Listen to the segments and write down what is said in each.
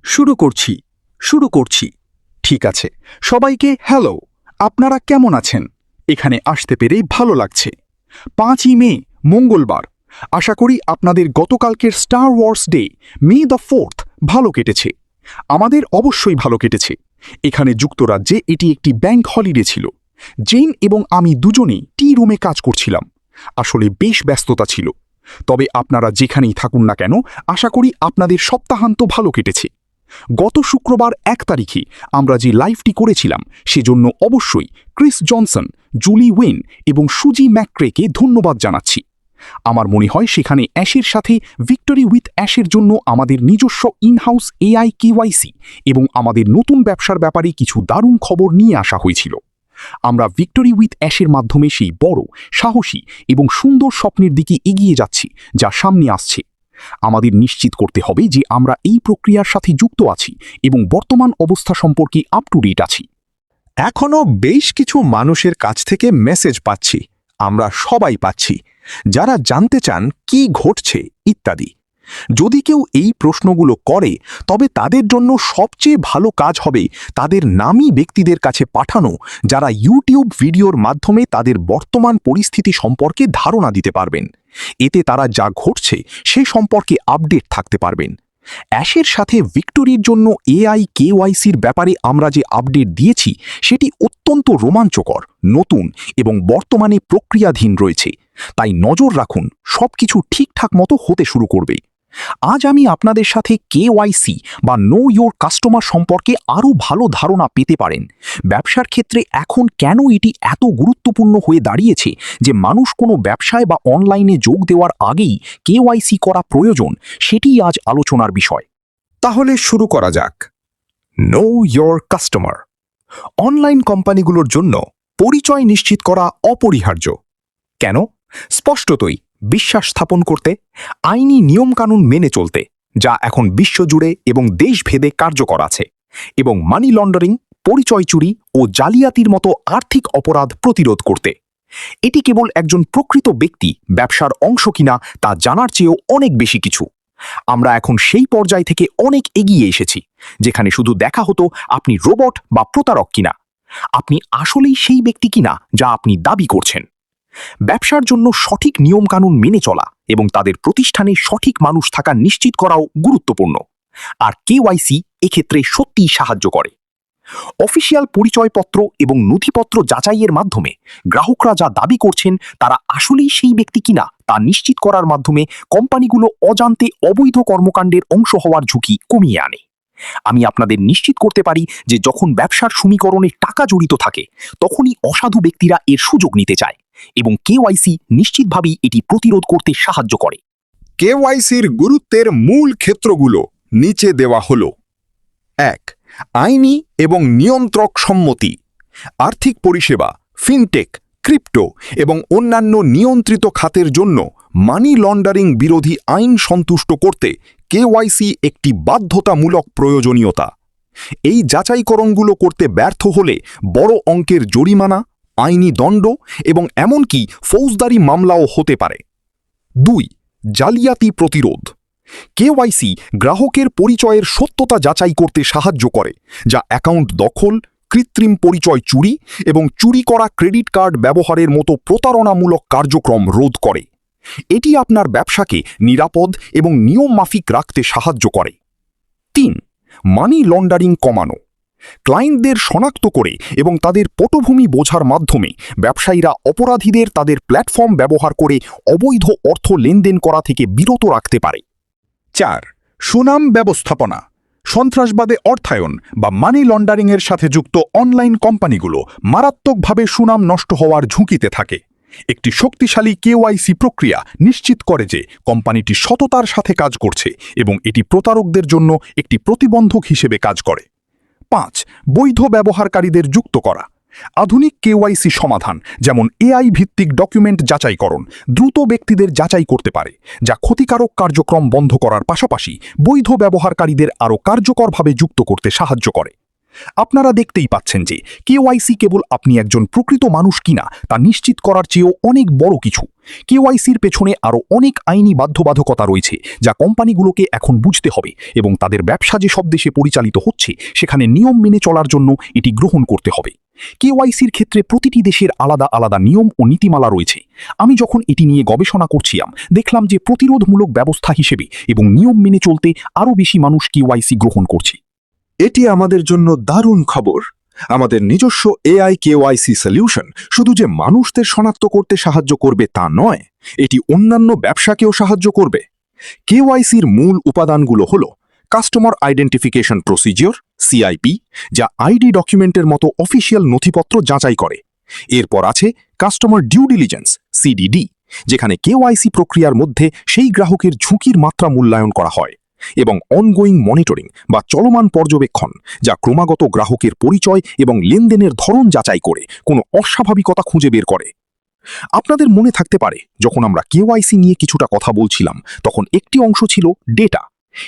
শুরু করছি। ঠিক আছে, সবাইকে হ্যালো। আপনারা কেমন আছেন? এখানে আসতে পেরে ভালো লাগছে। 5ই মে, মঙ্গলবার। আশা করি আপনাদের গতকালকের star wars day, May the 4th ভালো কেটেছে। আমাদের অবশ্যই ভালো কেটেছে। এখানে যুক্তরাজ্যে এটি একটি ব্যাংক হলিডে ছিল। জেন এবং আমি দুজনেই টি রুমে কাজ করছিলাম। আসলে বেশ ব্যস্ততা ছিল। তবে আপনারা যেখানেই থাকুন না কেন, আশা করি আপনাদের সপ্তাহান্ত ভালো কেটেছে। গত শুক্রবার 1 তারিখে আমরা যে লাইভটি করেছিলাম সেজন্য অবশ্যই ক্রিস জনসন, জুলি ওয়েন এবং সুজি ম্যাকক্রেকে ধন্যবাদ জানাচ্ছি। আমার মনে হয় সেখানে অ্যাশের সাথে ভিক্টরি উইথ অ্যাশের জন্য আমাদের নিজস্ব ইনহাউস এআই কেওয়াইসি এবং আমাদের নতুন ব্যবসার ব্যাপারে কিছু দারুণ খবর নিয়ে আসা হয়েছিল। আমরা ভিক্টরি উইথ অ্যাশের মাধ্যমে সেই বড়, সাহসী এবং সুন্দর স্বপ্নের দিকে এগিয়ে যাচ্ছি যা সামনে আসছে। আমাদের নিশ্চিত করতে হবে যে আমরা এই প্রক্রিয়ার সাথে যুক্ত আছি এবং বর্তমান অবস্থা সম্পর্কে আপ টু ডেট আছি। এখনও বেশ কিছু মানুষের কাছ থেকে মেসেজ পাচ্ছি, আমরা সবাই পাচ্ছি, যারা জানতে চান কি ঘটছে ইত্যাদি। যদি কেউ এই প্রশ্নগুলো করে তবে তাদের জন্য সবচেয়ে ভালো কাজ হবে তাদের নামী ব্যক্তিদের কাছে পাঠানো, যারা ইউটিউব ভিডিওর মাধ্যমে তাদের বর্তমান পরিস্থিতি সম্পর্কে ধারণা দিতে পারবেন। এতে তারা যা ঘটছে সে সম্পর্কে আপডেট থাকতে পারবেন। অ্যাশের সাথে ভিক্টরির জন্য এআই কেওয়াইসির ব্যাপারে আমরা যে আপডেট দিয়েছি সেটি অত্যন্ত রোমাঞ্চকর, নতুন এবং বর্তমানে প্রক্রিয়াধীন রয়েছে। তাই নজর রাখুন, সবকিছু ঠিকঠাক মতো হতে শুরু করবে। আজ আমি আপনাদের সাথে কেওয়াইসি বা নো ইয়োর কাস্টমার সম্পর্কে আরও ভালো ধারণা পেতে পারেন। ব্যবসার ক্ষেত্রে এখন কেন এটি এত গুরুত্বপূর্ণ হয়ে দাঁড়িয়েছে যে মানুষ কোনো ব্যবসায় বা অনলাইনে যোগ দেওয়ার আগেই কেওয়াইসি করা প্রয়োজন, সেটিই আজ আলোচনার বিষয়। তাহলে শুরু করা যাক। Know your customer. অনলাইন কোম্পানিগুলোর জন্য পরিচয় নিশ্চিত করা অপরিহার্য। কেন? স্পষ্টতই বিশ্বাস স্থাপন করতে, আইনি নিয়মকানুন মেনে চলতে, যা এখন বিশ্বজুড়ে এবং দেশভেদে কার্যকর আছে, এবং মানি লন্ডারিং, পরিচয় চুরি ও জালিয়াতির মতো আর্থিক অপরাধ প্রতিরোধ করতে। এটি কেবল একজন প্রকৃত ব্যক্তি ব্যবসার অংশ কিনা তা জানার চেয়েও অনেক বেশি কিছু। আমরা এখন সেই পর্যায় থেকে অনেক এগিয়ে এসেছি যেখানে শুধু দেখা হতো আপনি রোবট বা প্রতারক কিনা, আপনি আসলেই সেই ব্যক্তি কিনা যা আপনি দাবি করছেন। ব্যবসার জন্য সঠিক নিয়মকানুন মেনে চলা এবং তাদের প্রতিষ্ঠানে সঠিক মানুষ থাকা নিশ্চিত করাও গুরুত্বপূর্ণ। আর কেওয়াইসি এক্ষেত্রে সত্যিই সাহায্য করে। অফিসিয়াল পরিচয়পত্র এবং নথিপত্র যাচাইয়ের মাধ্যমে গ্রাহকরা যা দাবি করছেন তারা আসলেই সেই ব্যক্তি কিনা তা নিশ্চিত করার মাধ্যমে কোম্পানিগুলো অজান্তে অবৈধ কর্মকাণ্ডের অংশ হওয়ার ঝুঁকি কমিয়ে আনে। আমি আপনাদের নিশ্চিত করতে পারি যে যখন ব্যবসার সমীকরণে টাকা জড়িত থাকে তখনই অসাধু ব্যক্তিরা এর সুযোগ নিতে চায়, এবং কেওয়াইসি নিশ্চিতভাবেই এটি প্রতিরোধ করতে সাহায্য করে। কেওয়াইসির গুরুত্বের মূল ক্ষেত্রগুলো নিচে দেওয়া হল। 1. আইনি এবং নিয়ন্ত্রক সম্মতি। আর্থিক পরিষেবা, ফিনটেক, ক্রিপ্টো এবং অন্যান্য নিয়ন্ত্রিত খাতের জন্য মানি লন্ডারিং বিরোধী আইন সন্তুষ্ট করতে কেওয়াইসি একটি বাধ্যতামূলক প্রয়োজনীয়তা। এই যাচাইকরণগুলো করতে ব্যর্থ হলে বড় অঙ্কের জরিমানা, আইনি দণ্ড এবং এমনকি ফৌজদারি মামলাও হতে পারে। 2. জালিয়াতি প্রতিরোধ। কেওয়াইসি গ্রাহকের পরিচয়ের সত্যতা যাচাই করতে সাহায্য করে, যা অ্যাকাউন্ট দখল, কৃত্রিম পরিচয় চুরি এবং চুরি করা ক্রেডিট কার্ড ব্যবহারের মতো প্রতারণামূলক কার্যক্রম রোধ করে। এটি আপনার ব্যবসাকে নিরাপদ এবং নিয়মমাফিক রাখতে সাহায্য করে। 3. মানি লন্ডারিং কমানো। ক্লায়েন্টদের শনাক্ত করে এবং তাদের পটভূমি বোঝার মাধ্যমে ব্যবসায়ীরা অপরাধীদের তাদের প্ল্যাটফর্ম ব্যবহার করে অবৈধ অর্থ লেনদেন করা থেকে বিরত রাখতে পারে। 4. সুনাম ব্যবস্থাপনা। সন্ত্রাসবাদে অর্থায়ন বা মানি লন্ডারিংয়ের সাথে যুক্ত অনলাইন কোম্পানিগুলো মারাত্মকভাবে সুনাম নষ্ট হওয়ার ঝুঁকিতে থাকে। একটি শক্তিশালী কেওয়াইসি প্রক্রিয়া নিশ্চিত করে যে কোম্পানিটি সততার সাথে কাজ করছে এবং এটি প্রতারকদের জন্য একটি প্রতিবন্ধক হিসেবে কাজ করে। 5. বৈধ ব্যবহারকারীদের যুক্ত করা। আধুনিক কেওয়াইসি সমাধান যেমন এআই ভিত্তিক ডকুমেন্ট যাচাইকরণ দ্রুত ব্যক্তিদের যাচাই করতে পারে, যা ক্ষতিকারক কার্যক্রম বন্ধ করার পাশাপাশি বৈধ ব্যবহারকারীদের আরও কার্যকরভাবে যুক্ত করতে সাহায্য করে। আপনারা দেখতেই পাচ্ছেন যে কেওয়াইসি কেবল আপনি একজন প্রকৃত মানুষ কিনা তা নিশ্চিত করার চেয়েও অনেক বড় কিছু। কেওয়াইসির পেছনে আরও অনেক আইনি বাধ্যবাধকতা রয়েছে যা কোম্পানিগুলোকে এখন বুঝতে হবে এবং তাদের ব্যবসা যেসব দেশে পরিচালিত হচ্ছে সেখানে নিয়ম মেনে চলার জন্য এটি গ্রহণ করতে হবে। কেওয়াইসির ক্ষেত্রে প্রতিটি দেশের আলাদা আলাদা নিয়ম ও নীতিমালা রয়েছে। আমি যখন এটি নিয়ে গবেষণা করছিলাম দেখলাম যে প্রতিরোধমূলক ব্যবস্থা হিসেবে এবং নিয়ম মেনে চলতে আরও বেশি মানুষ কেওয়াইসি গ্রহণ করছে। এটি আমাদের জন্য দারুণ খবর। আমাদের নিজস্ব এআই কেওয়াইসি সলিউশন শুধু যে মানুষদের শনাক্ত করতে সাহায্য করবে তা নয়, এটি অন্যান্য ব্যবসাকেও সাহায্য করবে। কেওয়াইসির মূল উপাদানগুলো হল কাস্টমার আইডেন্টিফিকেশন প্রসিজিওর সিআইপি, যা আইডি ডকুমেন্টের মতো অফিসিয়াল নথিপত্র যাচাই করে। এরপর আছে কাস্টমার ডিউ ডিলিজেন্স সিডিডি, যেখানে কেওয়াইসি প্রক্রিয়ার মধ্যে সেই গ্রাহকের ঝুঁকির মাত্রা মূল্যায়ন করা হয়, এবং অনগোয়িং মনিটরিং বা চলমান পর্যবেক্ষণ, যা ক্রমাগত গ্রাহকের পরিচয় এবং লেনদেনের ধরন যাচাই করে কোনো অস্বাভাবিকতা খুঁজে বের করে। আপনাদের মনে থাকতে পারে যখন আমরা কেওয়াইসি নিয়ে কিছুটা কথা বলছিলাম তখন একটি অংশ ছিল ডেটা।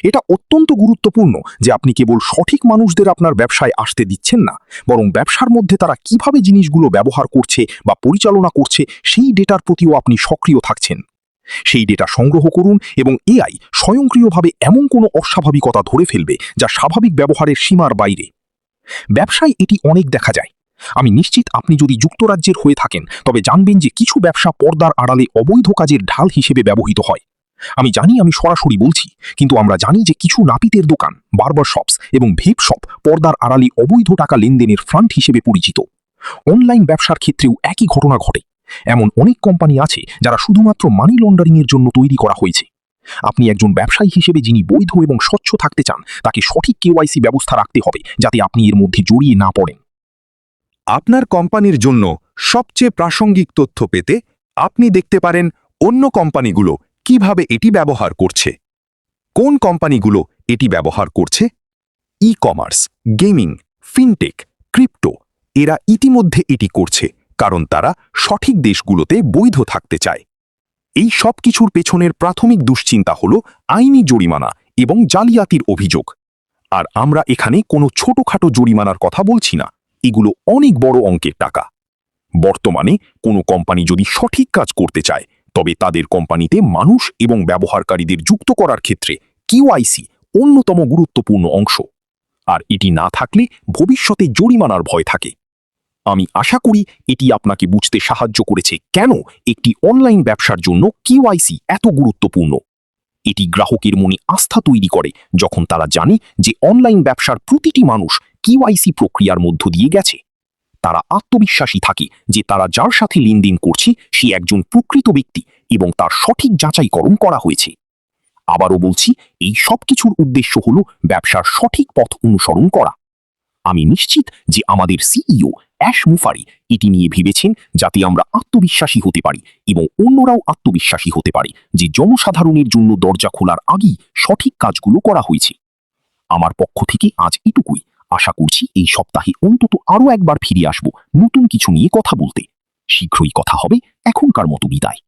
এটা অত্যন্ত গুরুত্বপূর্ণ যে আপনি কেবল সঠিক মানুষদের আপনার ব্যবসায় আসতে দিচ্ছেন না, বরং ব্যবসার মধ্যে তারা কিভাবে জিনিসগুলো ব্যবহার করছে বা পরিচালনা করছে সেই ডেটার প্রতিও আপনি সক্রিয় থাকছেন। সেই ডেটা সংগ্রহ করুন এবং এআই স্বয়ংক্রিয়ভাবে এমন কোনো অস্বাভাবিকতা ধরে ফেলবে যা স্বাভাবিক ব্যবহারের সীমার বাইরে। ব্যবসায় এটি অনেক দেখা যায়। আমি নিশ্চিত আপনি যদি যুক্তরাজ্যের হয়ে থাকেন তবে জানবেন যে কিছু ব্যবসা পর্দার আড়ালে অবৈধ কাজের ঢাল হিসেবে ব্যবহৃত হয়। আমি জানি আমি সরাসরি বলছি, কিন্তু আমরা জানি যে কিছু নাপিতের দোকান, বার্বার শপস এবং ভেপ শপ পর্দার আড়ালে অবৈধ টাকা লেনদেনের ফ্রন্ট হিসেবে পরিচিত। অনলাইন ব্যবসার ক্ষেত্রেও একই ঘটনা ঘটে। এমন অনেক কোম্পানি আছে যারা শুধুমাত্র মানি লন্ডারিংয়ের জন্য তৈরি করা হয়েছে। আপনি একজন ব্যবসায়ী হিসেবে যিনি বৈধ এবং স্বচ্ছ থাকতে চান তাকে সঠিক কেওয়াইসি ব্যবস্থা রাখতে হবে যাতে আপনি এর মধ্যে জড়িয়ে না পড়েন। আপনার কোম্পানির জন্য সবচেয়ে প্রাসঙ্গিক তথ্য পেতে আপনি দেখতে পারেন অন্য কোম্পানিগুলো কিভাবে এটি ব্যবহার করছে। কোন কোম্পানিগুলো এটি ব্যবহার করছে? E commerce, gaming, fintech, crypto, এরা ইতিমধ্যে এটি করছে কারণ তারা সঠিক দেশগুলোতে বৈধ থাকতে চায়। এই সব কিছুর পেছনের প্রাথমিক দুশ্চিন্তা হল আইনি জরিমানা এবং জালিয়াতির অভিযোগ। আর আমরা এখানে কোনো ছোটখাটো জরিমানার কথা বলছি না, এগুলো অনেক বড় অঙ্কের টাকা। বর্তমানে কোনো কোম্পানি যদি সঠিক কাজ করতে চায় তবে তাদের কোম্পানিতে মানুষ এবং ব্যবহারকারীদের যুক্ত করার ক্ষেত্রে কেওয়াইসি অন্যতম গুরুত্বপূর্ণ অংশ। আর এটি না থাকলে ভবিষ্যতে জরিমানার ভয় থাকে। আমি আশা করি এটি আপনাকে বুঝতে সাহায্য করেছে কেন একটি অনলাইন ব্যবসার জন্য কেওয়াইসি এত গুরুত্বপূর্ণ। এটি গ্রাহকের মনে আস্থা তৈরি করে যখন তারা জানে যে অনলাইন ব্যবসার প্রতিটি মানুষ কেওয়াইসি প্রক্রিয়ার মধ্য দিয়ে গেছে। তারা আত্মবিশ্বাসী থাকে যে তারা যার সাথে লেনদেন করছে সে একজন প্রকৃত ব্যক্তি এবং তার সঠিক যাচাইকরণ করা হয়েছে। আবারও বলছি, এই সব কিছুর উদ্দেশ্য হল ব্যবসার সঠিক পথ অনুসরণ করা। আমি নিশ্চিত যে আমাদের সিইও অ্যাশ মুফারি এটি নিয়ে ভেবেছেন যাতে আমরা আত্মবিশ্বাসী হতে পারি এবং অন্যরাও আত্মবিশ্বাসী হতে পারে যে জনসাধারণের জন্য দরজা খোলার আগেই সঠিক কাজগুলো করা হয়েছে। আমার পক্ষ থেকে আজ এটুকুই। আশা করছি এই সপ্তাহে অন্তত আরও একবার ফিরে আসব নতুন কিছু নিয়ে কথা বলতে। শীঘ্রই কথা হবে। এখনকার মতো বিদায়।